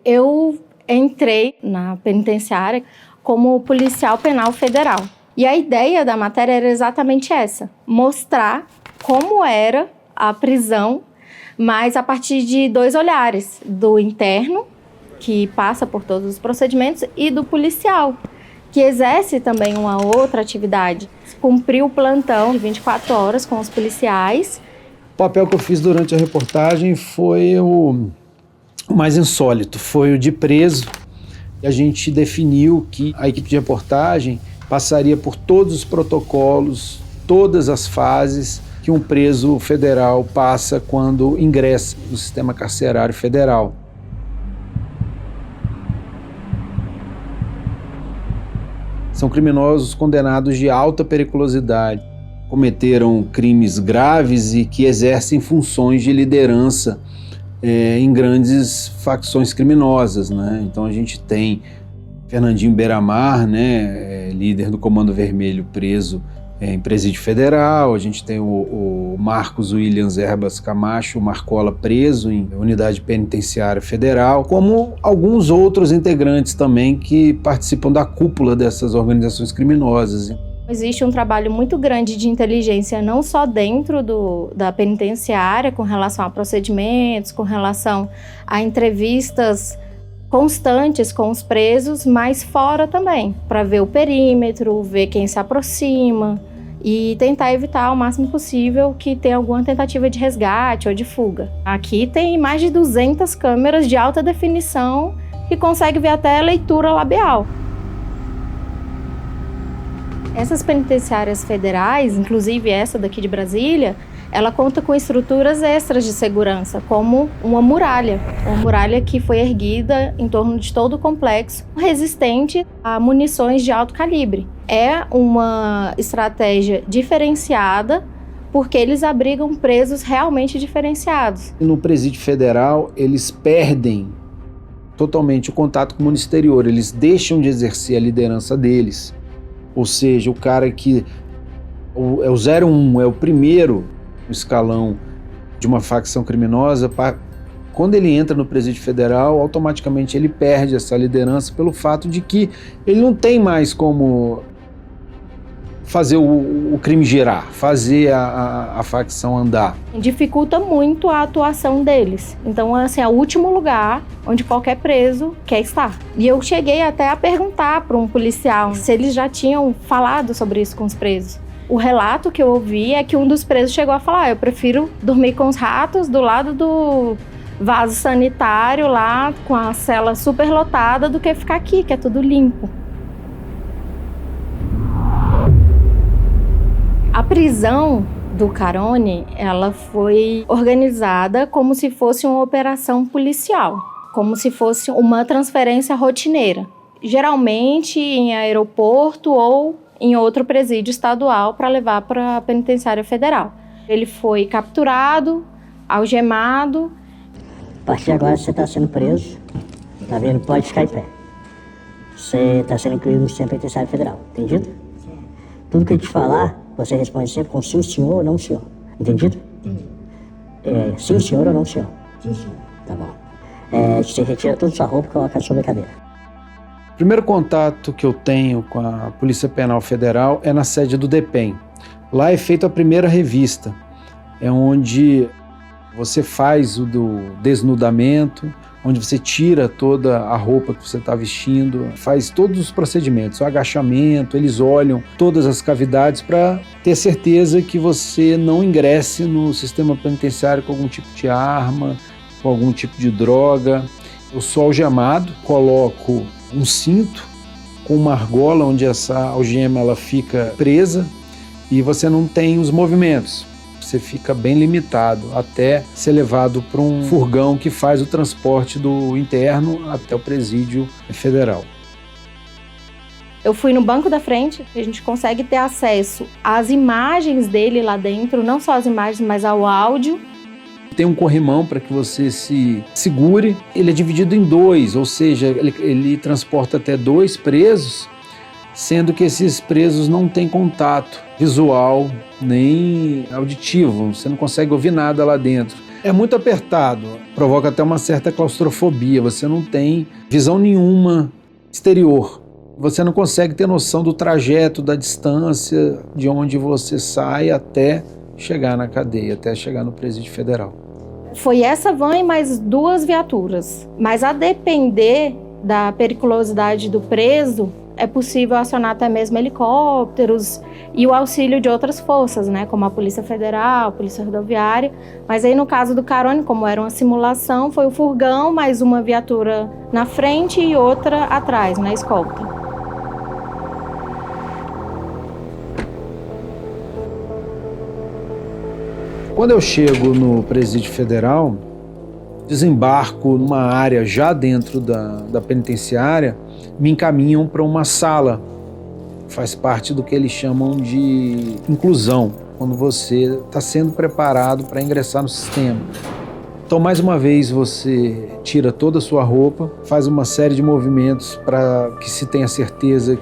Eu entrei na penitenciária como policial penal federal. E a ideia da matéria era exatamente essa: mostrar como era a prisão, mas a partir de 2 olhares, do interno, que passa por todos os procedimentos, e do policial, que exerce também uma outra atividade. Cumpriu o plantão de 24 horas com os policiais. O papel que eu fiz durante a reportagem foi o mais insólito, foi o de preso. A gente definiu que a equipe de reportagem passaria por todos os protocolos, todas as fases que um preso federal passa quando ingressa no sistema carcerário federal. São criminosos condenados de alta periculosidade, cometeram crimes graves e que exercem funções de liderança em grandes facções criminosas, né? Então a gente tem Fernandinho Beiramar, né, líder do Comando Vermelho, preso em presídio federal. A gente tem o Marcos Williams Erbas Camacho Marcola, preso em unidade penitenciária federal, como alguns outros integrantes também que participam da cúpula dessas organizações criminosas. Existe um trabalho muito grande de inteligência, não só dentro da penitenciária, com relação a procedimentos, com relação a entrevistas constantes com os presos, mas fora também, para ver o perímetro, ver quem se aproxima e tentar evitar ao máximo possível que tenha alguma tentativa de resgate ou de fuga. Aqui tem mais de 200 câmeras de alta definição que consegue ver até a leitura labial. Essas penitenciárias federais, inclusive essa daqui de Brasília, ela conta com estruturas extras de segurança, como uma muralha que foi erguida em torno de todo o complexo, resistente a munições de alto calibre. É uma estratégia diferenciada, porque eles abrigam presos realmente diferenciados. No presídio federal, eles perdem totalmente o contato com o mundo exterior, eles deixam de exercer a liderança deles. Ou seja, o cara que é o 01, é o primeiro escalão de uma facção criminosa, quando ele entra no presídio federal, automaticamente ele perde essa liderança pelo fato de que ele não tem mais como fazer o crime girar, fazer a facção andar. Dificulta muito a atuação deles. Então, assim, é o último lugar onde qualquer preso quer estar. E eu cheguei até a perguntar para um policial se eles já tinham falado sobre isso com os presos. O relato que eu ouvi é que um dos presos chegou a falar: eu prefiro dormir com os ratos do lado do vaso sanitário lá, com a cela super lotada, do que ficar aqui, que é tudo limpo. A prisão do Carone, ela foi organizada como se fosse uma operação policial, como se fosse uma transferência rotineira, geralmente em aeroporto ou em outro presídio estadual para levar para a penitenciária federal. Ele foi capturado, algemado. A partir de agora você está sendo preso, tá vendo? Pode ficar em pé. Você está sendo incluído no sistema penitenciário federal, entendido? Tudo que eu te falar, você responde sempre com sim, senhor ou não, senhor. Entendido? Sim, senhor ou não, senhor. Sim, senhor. Tá bom. Você retira toda a sua roupa e coloca sobre a cadeira. O primeiro contato que eu tenho com a Polícia Penal Federal é na sede do DEPEN. Lá é feita a primeira revista, é onde você faz o do desnudamento, onde você tira toda a roupa que você está vestindo, faz todos os procedimentos, o agachamento, eles olham todas as cavidades para ter certeza que você não ingresse no sistema penitenciário com algum tipo de arma, com algum tipo de droga. Eu sou algemado, coloco um cinto com uma argola onde essa algema ela fica presa e você não tem os movimentos. Você fica bem limitado até ser levado para um furgão que faz o transporte do interno até o presídio federal. Eu fui no banco da frente, a gente consegue ter acesso às imagens dele lá dentro, não só as imagens, mas ao áudio. Tem um corrimão para que você se segure. Ele é dividido em 2, ou seja, ele transporta até 2 presos, sendo que esses presos não têm contato visual nem auditivo, você não consegue ouvir nada lá dentro. É muito apertado, provoca até uma certa claustrofobia, você não tem visão nenhuma exterior. Você não consegue ter noção do trajeto, da distância de onde você sai até chegar na cadeia, até chegar no Presídio Federal. Foi essa van e mais 2 viaturas. Mas a depender da periculosidade do preso, é possível acionar até mesmo helicópteros e o auxílio de outras forças, né, como a Polícia Federal, a Polícia Rodoviária. Mas aí no caso do Carone, como era uma simulação, foi o furgão, mais uma viatura na frente e outra atrás, na escolta. Quando eu chego no Presídio Federal, desembarco numa área já dentro da penitenciária, me encaminham para uma sala. Faz parte do que eles chamam de inclusão, quando você está sendo preparado para ingressar no sistema. Então, mais uma vez, você tira toda a sua roupa, faz uma série de movimentos para que se tenha certeza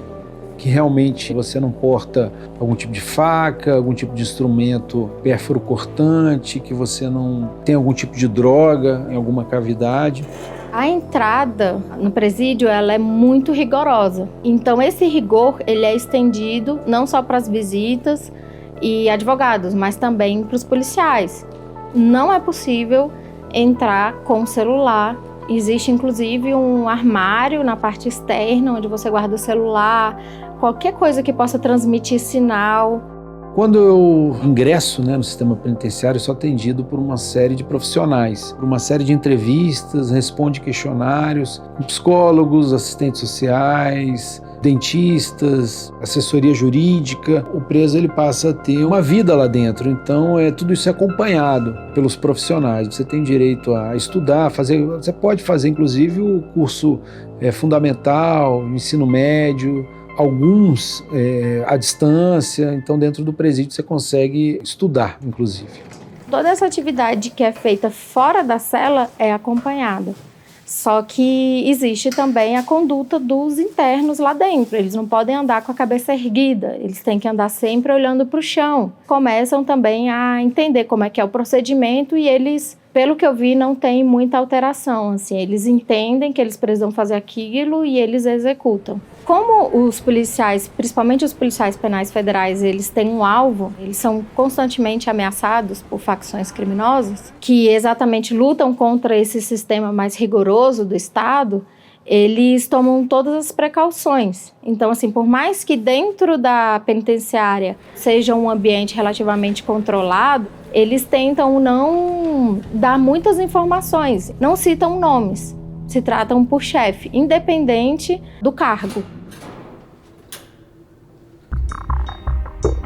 que realmente você não porta algum tipo de faca, algum tipo de instrumento pérfuro cortante, que você não tem algum tipo de droga em alguma cavidade. A entrada no presídio, ela é muito rigorosa. Então esse rigor, ele é estendido não só para as visitas e advogados, mas também para os policiais. Não é possível entrar com celular. Existe inclusive um armário na parte externa onde você guarda o celular, qualquer coisa que possa transmitir sinal. Quando eu ingresso, no sistema penitenciário, eu sou atendido por uma série de profissionais, por uma série de entrevistas, responde questionários, psicólogos, assistentes sociais, dentistas, assessoria jurídica. O preso ele passa a ter uma vida lá dentro, então tudo isso é acompanhado pelos profissionais. Você tem direito a estudar, você pode fazer inclusive o curso fundamental, ensino médio, alguns à distância, então dentro do presídio você consegue estudar, inclusive. Toda essa atividade que é feita fora da cela é acompanhada. Só que existe também a conduta dos internos lá dentro. Eles não podem andar com a cabeça erguida, eles têm que andar sempre olhando para o chão. Começam também a entender como é que é o procedimento e eles, pelo que eu vi, não tem muita alteração. Assim, eles entendem que eles precisam fazer aquilo e eles executam. Como os policiais, principalmente os policiais penais federais, eles têm um alvo, eles são constantemente ameaçados por facções criminosas, que exatamente lutam contra esse sistema mais rigoroso do Estado, eles tomam todas as precauções. Então, assim, por mais que dentro da penitenciária seja um ambiente relativamente controlado, eles tentam não dar muitas informações, não citam nomes. Se tratam por chefe, independente do cargo.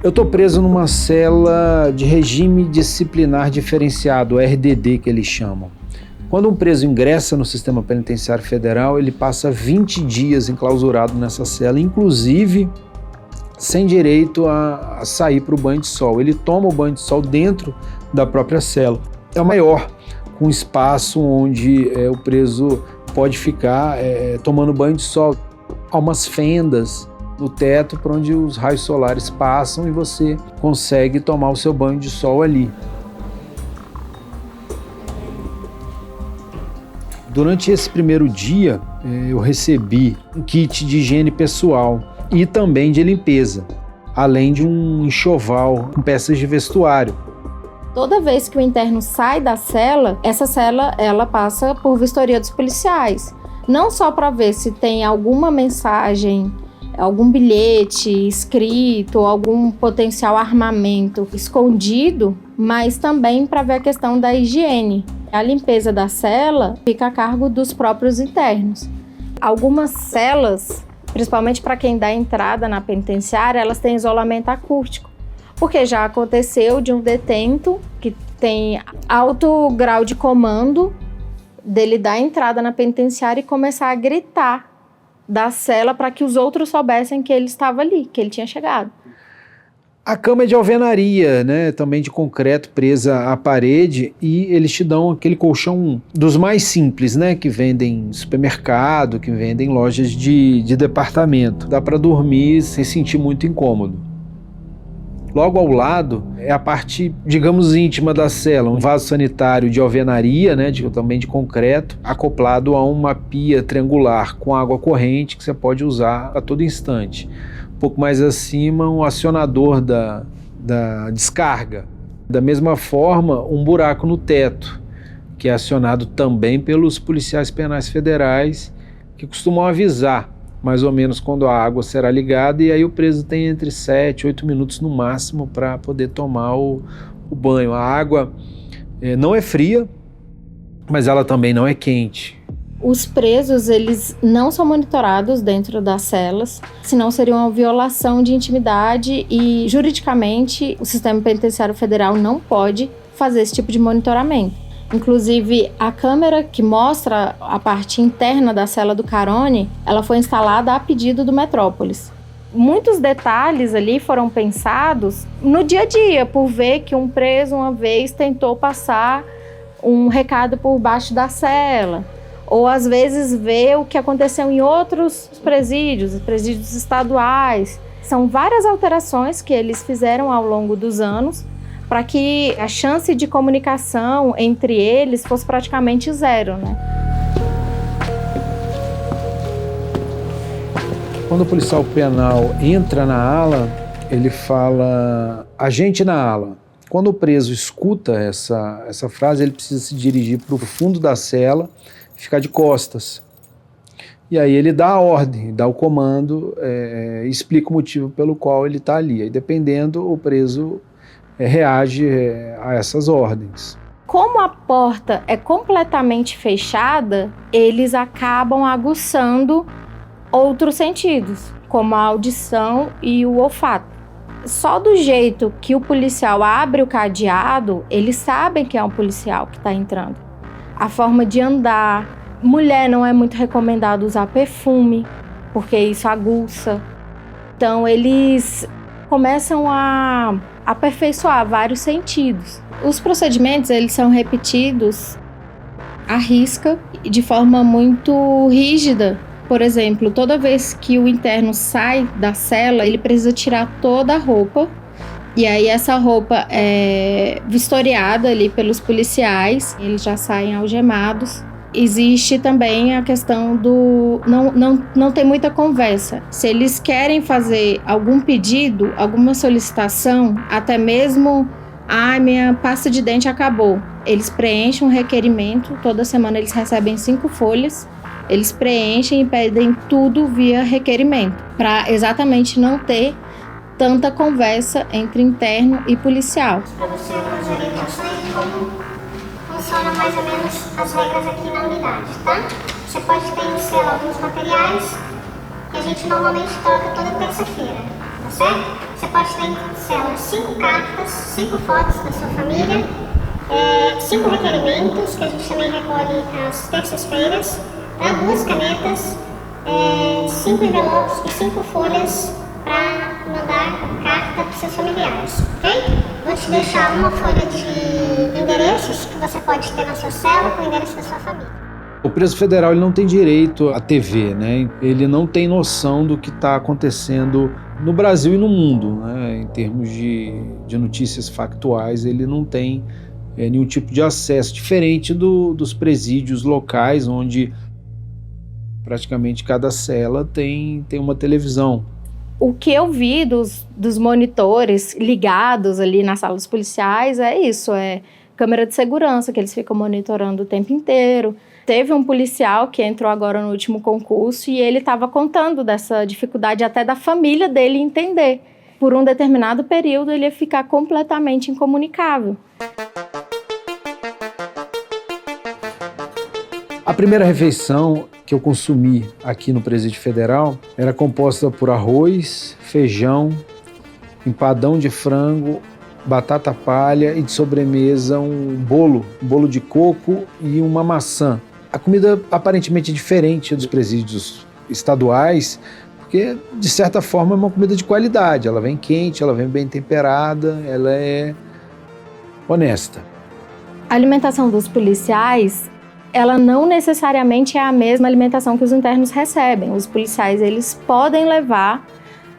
Eu estou preso numa cela de regime disciplinar diferenciado, RDD que eles chamam. Quando um preso ingressa no sistema penitenciário federal, ele passa 20 dias enclausurado nessa cela, inclusive sem direito a sair para o banho de sol. Ele toma o banho de sol dentro da própria cela. É o maior, com espaço onde o preso pode ficar tomando banho de sol. Há umas fendas no teto por onde os raios solares passam e você consegue tomar o seu banho de sol ali. Durante esse primeiro dia, eu recebi um kit de higiene pessoal e também de limpeza, além de um enxoval com peças de vestuário. Toda vez que o interno sai da cela, essa cela ela passa por vistoria dos policiais. Não só para ver se tem alguma mensagem, algum bilhete escrito, algum potencial armamento escondido, mas também para ver a questão da higiene. A limpeza da cela fica a cargo dos próprios internos. Algumas celas, principalmente para quem dá entrada na penitenciária, elas têm isolamento acústico. Porque já aconteceu de um detento que tem alto grau de comando dele dar entrada na penitenciária e começar a gritar da cela para que os outros soubessem que ele estava ali, que ele tinha chegado. A cama é de alvenaria, também de concreto, presa à parede, e eles te dão aquele colchão dos mais simples, que vendem em supermercado, que vendem em lojas de departamento. Dá para dormir sem sentir muito incômodo. Logo ao lado é a parte, digamos, íntima da cela, um vaso sanitário de alvenaria, né, também de concreto, acoplado a uma pia triangular com água corrente que você pode usar a todo instante. Um pouco mais acima, um acionador da descarga. Da mesma forma, um buraco no teto, que é acionado também pelos policiais penais federais, que costumam avisar mais ou menos quando a água será ligada, e aí o preso tem entre 7 e 8 minutos no máximo para poder tomar o banho. A água não é fria, mas ela também não é quente. Os presos, eles não são monitorados dentro das celas, senão seria uma violação de intimidade e, juridicamente, o sistema penitenciário federal não pode fazer esse tipo de monitoramento. Inclusive, a câmera que mostra a parte interna da cela do Carone, ela foi instalada a pedido do Metrópolis. Muitos detalhes ali foram pensados no dia a dia, por ver que um preso uma vez tentou passar um recado por baixo da cela, ou às vezes ver o que aconteceu em outros presídios estaduais. São várias alterações que eles fizeram ao longo dos anos, para que a chance de comunicação entre eles fosse praticamente zero, né? Quando o policial penal entra na ala, ele fala agente na ala. Quando o preso escuta essa frase, ele precisa se dirigir para o fundo da cela e ficar de costas. E aí ele dá a ordem, dá o comando, explica o motivo pelo qual ele está ali. Aí, dependendo, o preso reage a essas ordens. Como a porta é completamente fechada, eles acabam aguçando outros sentidos, como a audição e o olfato. Só do jeito que o policial abre o cadeado, eles sabem que é um policial que está entrando. A forma de andar. Mulher não é muito recomendado usar perfume, porque isso aguça. Então eles começam a aperfeiçoar vários sentidos. Os procedimentos, eles são repetidos à risca e de forma muito rígida. Por exemplo, toda vez que o interno sai da cela, ele precisa tirar toda a roupa, e aí essa roupa é vistoriada ali pelos policiais, eles já saem algemados. Existe também a questão do... Não tem muita conversa. Se eles querem fazer algum pedido, alguma solicitação, até mesmo, minha pasta de dente acabou. Eles preenchem um requerimento, toda semana eles recebem 5 folhas, eles preenchem e pedem tudo via requerimento, para exatamente não ter tanta conversa entre interno e policial. Para você algumas orientações de como funcionam mais ou menos as regras aqui na unidade, tá? Você pode ter em cela alguns materiais que a gente normalmente troca toda terça-feira, tá certo? Você pode ter em cela 5 cartas, 5 fotos da sua família, 5 requerimentos que a gente também recolhe às terças-feiras, 2 canetas, 5 envelopes e 5 folhas para mandar carta para seus familiares, ok? Vou te deixar uma folha de endereços que você pode ter na sua cela com o endereço da sua família. O preso federal ele não tem direito à TV, né? Ele não tem noção do que está acontecendo no Brasil e no mundo, né? Em termos de notícias factuais, ele não tem nenhum tipo de acesso, diferente dos presídios locais, onde praticamente cada cela tem uma televisão. O que eu vi dos monitores ligados ali na sala dos policiais é isso, câmera de segurança, que eles ficam monitorando o tempo inteiro. Teve um policial que entrou agora no último concurso e ele estava contando dessa dificuldade até da família dele entender. Por um determinado período ele ia ficar completamente incomunicável. A primeira refeição que eu consumi aqui no Presídio Federal era composta por arroz, feijão, empadão de frango, batata palha e de sobremesa um bolo de coco e uma maçã. A comida aparentemente é diferente dos presídios estaduais, porque de certa forma é uma comida de qualidade. Ela vem quente, ela vem bem temperada, ela é honesta. A alimentação dos policiais, ela não necessariamente é a mesma alimentação que os internos recebem. Os policiais, eles podem levar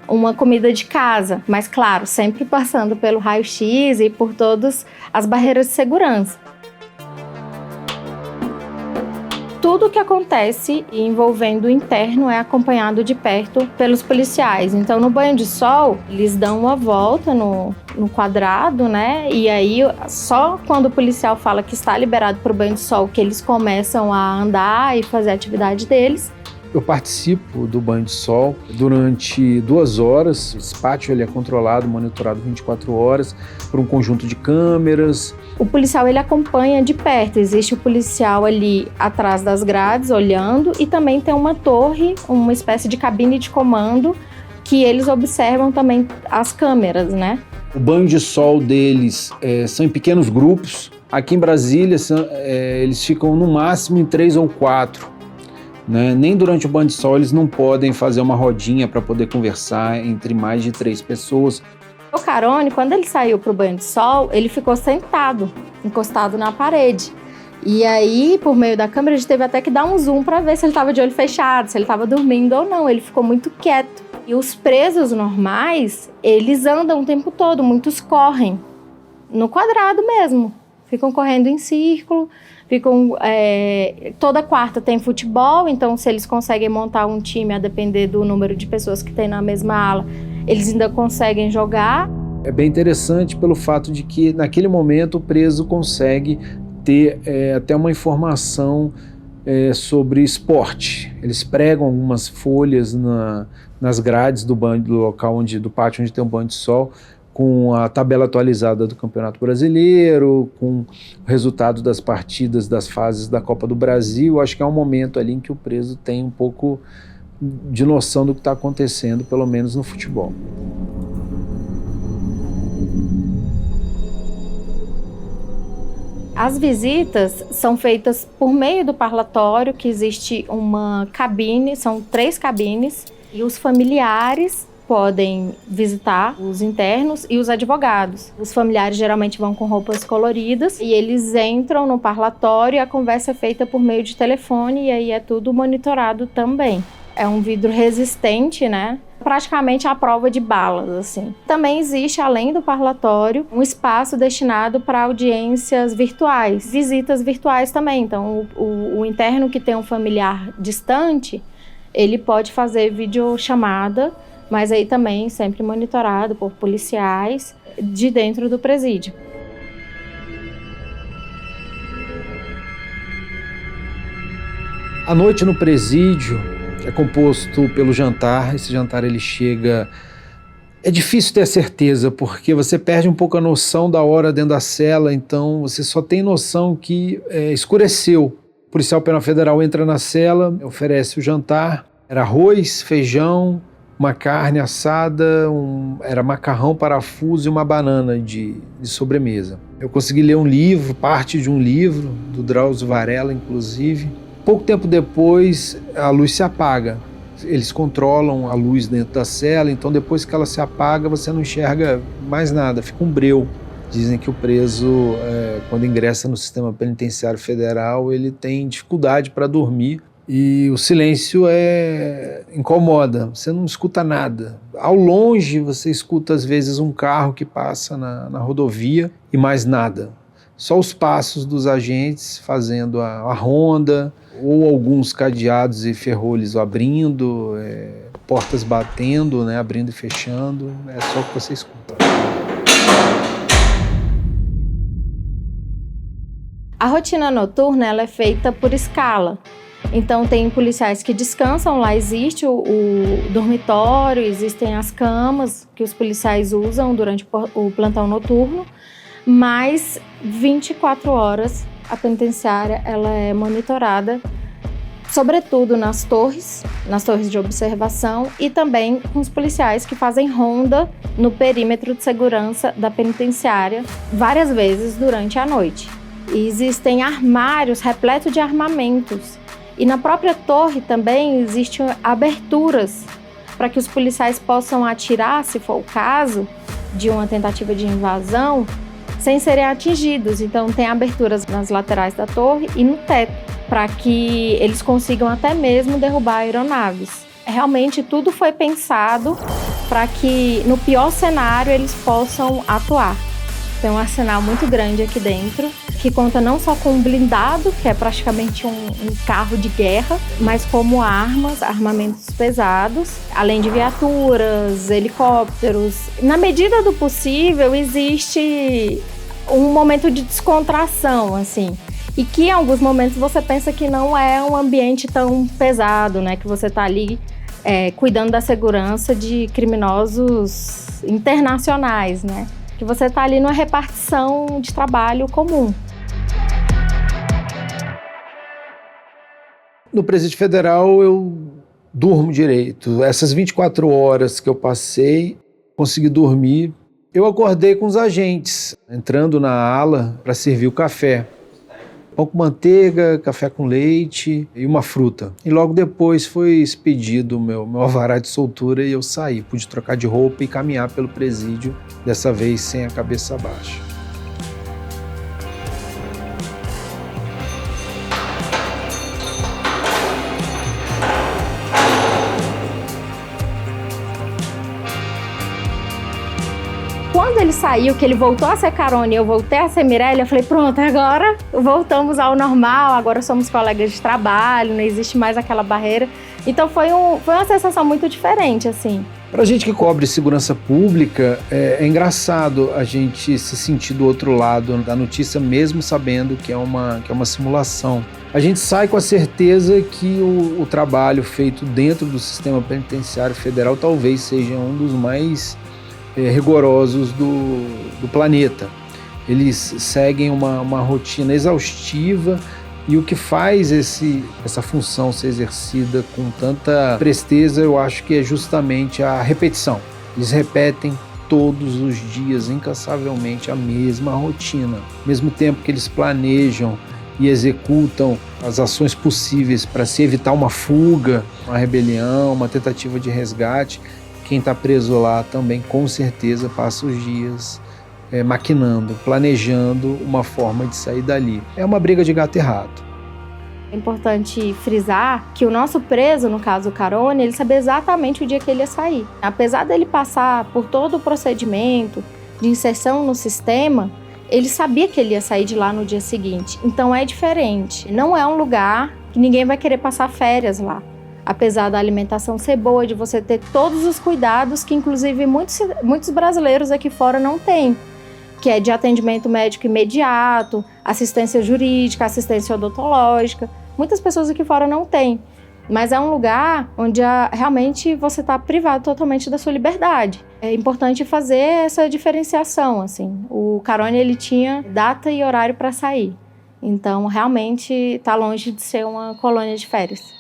uma comida de casa, mas claro, sempre passando pelo raio-x e por todas as barreiras de segurança. Tudo que acontece envolvendo o interno é acompanhado de perto pelos policiais. Então, no banho de sol, eles dão uma volta no quadrado, né? E aí, só quando o policial fala que está liberado para o banho de sol, que eles começam a andar e fazer a atividade deles. Eu participo do banho de sol durante 2 horas. Esse pátio ele é controlado, monitorado 24 horas por um conjunto de câmeras. O policial ele acompanha de perto. Existe o policial ali atrás das grades, olhando, e também tem uma torre, uma espécie de cabine de comando, que eles observam também as câmeras, né? O banho de sol deles são em pequenos grupos. Aqui em Brasília, eles ficam no máximo em 3 ou 4. Né? Nem durante o banho de sol eles não podem fazer uma rodinha para poder conversar entre mais de 3 pessoas. O Carone, quando ele saiu para o banho de sol, ele ficou sentado, encostado na parede. E aí, por meio da câmera, a gente teve até que dar um zoom para ver se ele estava de olho fechado, se ele estava dormindo ou não. Ele ficou muito quieto. E os presos normais, eles andam o tempo todo, muitos correm, no quadrado mesmo. Ficam correndo em círculo. Toda quarta tem futebol, então se eles conseguem montar um time a depender do número de pessoas que tem na mesma ala, eles ainda conseguem jogar. É bem interessante pelo fato de que naquele momento o preso consegue ter até uma informação sobre esporte. Eles pregam algumas folhas nas grades do local do pátio onde tem um banho de sol, com a tabela atualizada do Campeonato Brasileiro, com o resultado das partidas das fases da Copa do Brasil. Acho que é um momento ali em que o preso tem um pouco de noção do que está acontecendo, pelo menos no futebol. As visitas são feitas por meio do parlatório, que existe uma cabine, são 3 cabines, e os familiares podem visitar os internos e os advogados. Os familiares geralmente vão com roupas coloridas e eles entram no parlatório e a conversa é feita por meio de telefone e aí é tudo monitorado também. É um vidro resistente, né? Praticamente à prova de balas, assim. Também existe, além do parlatório, um espaço destinado para audiências virtuais, visitas virtuais também. Então, o interno que tem um familiar distante, ele pode fazer videochamada, mas aí também sempre monitorado por policiais de dentro do presídio. A noite no presídio é composto pelo jantar. Esse jantar ele chega... É difícil ter a certeza, porque você perde um pouco a noção da hora dentro da cela, então você só tem noção que escureceu. O policial penal federal entra na cela, oferece o jantar, era arroz, feijão, uma carne assada, era macarrão, parafuso e uma banana de sobremesa. Eu consegui ler um livro, parte de um livro, do Drauzio Varela, inclusive. Pouco tempo depois, a luz se apaga. Eles controlam a luz dentro da cela, então depois que ela se apaga, você não enxerga mais nada, fica um breu. Dizem que o preso, quando ingressa no sistema penitenciário federal, ele tem dificuldade para dormir. E o silêncio incomoda, você não escuta nada. Ao longe você escuta às vezes um carro que passa na rodovia e mais nada. Só os passos dos agentes fazendo a ronda, ou alguns cadeados e ferrolhos abrindo, portas batendo, né, abrindo e fechando, é só o que você escuta. A rotina noturna ela é feita por escala. Então tem policiais que descansam, lá existe o dormitório, existem as camas que os policiais usam durante o plantão noturno, mas 24 horas a penitenciária ela é monitorada, sobretudo nas torres de observação e também com os policiais que fazem ronda no perímetro de segurança da penitenciária várias vezes durante a noite. E existem armários repletos de armamentos. E na própria torre também existem aberturas para que os policiais possam atirar, se for o caso, de uma tentativa de invasão, sem serem atingidos. Então tem aberturas nas laterais da torre e no teto, para que eles consigam até mesmo derrubar aeronaves. Realmente tudo foi pensado para que, no pior cenário, eles possam atuar. Tem um arsenal muito grande aqui dentro, que conta não só com um blindado, que é praticamente um carro de guerra, mas como armas, armamentos pesados, além de viaturas, helicópteros. Na medida do possível, existe um momento de descontração, assim, e que em alguns momentos você pensa que não é um ambiente tão pesado, né? Que você está ali cuidando da segurança de criminosos internacionais, né? Que você está ali numa repartição de trabalho comum. No Presídio Federal eu durmo direito. Essas 24 horas que eu passei, consegui dormir. Eu acordei com os agentes, entrando na ala para servir o café. Pão com manteiga, café com leite e uma fruta. E logo depois foi expedido o meu alvará de soltura e eu saí. Pude trocar de roupa e caminhar pelo presídio, dessa vez sem a cabeça baixa. Quando ele saiu, que ele voltou a ser Carone e eu voltei a ser Mirella, eu falei, pronto, agora voltamos ao normal, agora somos colegas de trabalho, não existe mais aquela barreira. Então foi uma sensação muito diferente, assim. Para a gente que cobre segurança pública, é engraçado a gente se sentir do outro lado da notícia, mesmo sabendo que é uma simulação. A gente sai com a certeza que o trabalho feito dentro do sistema penitenciário federal talvez seja um dos mais rigorosos do planeta. Eles seguem uma rotina exaustiva e o que faz essa função ser exercida com tanta presteza, eu acho que é justamente a repetição. Eles repetem todos os dias, incansavelmente, a mesma rotina. Ao mesmo tempo que eles planejam e executam as ações possíveis para se evitar uma fuga, uma rebelião, uma tentativa de resgate, quem está preso lá também, com certeza, passa os dias maquinando, planejando uma forma de sair dali. É uma briga de gato e rato. É importante frisar que o nosso preso, no caso o Carone, ele sabia exatamente o dia que ele ia sair. Apesar dele passar por todo o procedimento de inserção no sistema, ele sabia que ele ia sair de lá no dia seguinte. Então é diferente. Não é um lugar que ninguém vai querer passar férias lá. Apesar da alimentação ser boa, de você ter todos os cuidados que, inclusive, muitos brasileiros aqui fora não têm, que é de atendimento médico imediato, assistência jurídica, assistência odontológica. Muitas pessoas aqui fora não têm, mas é um lugar onde realmente você está privado totalmente da sua liberdade. É importante fazer essa diferenciação, assim. O Carone, ele tinha data e horário para sair, então realmente está longe de ser uma colônia de férias.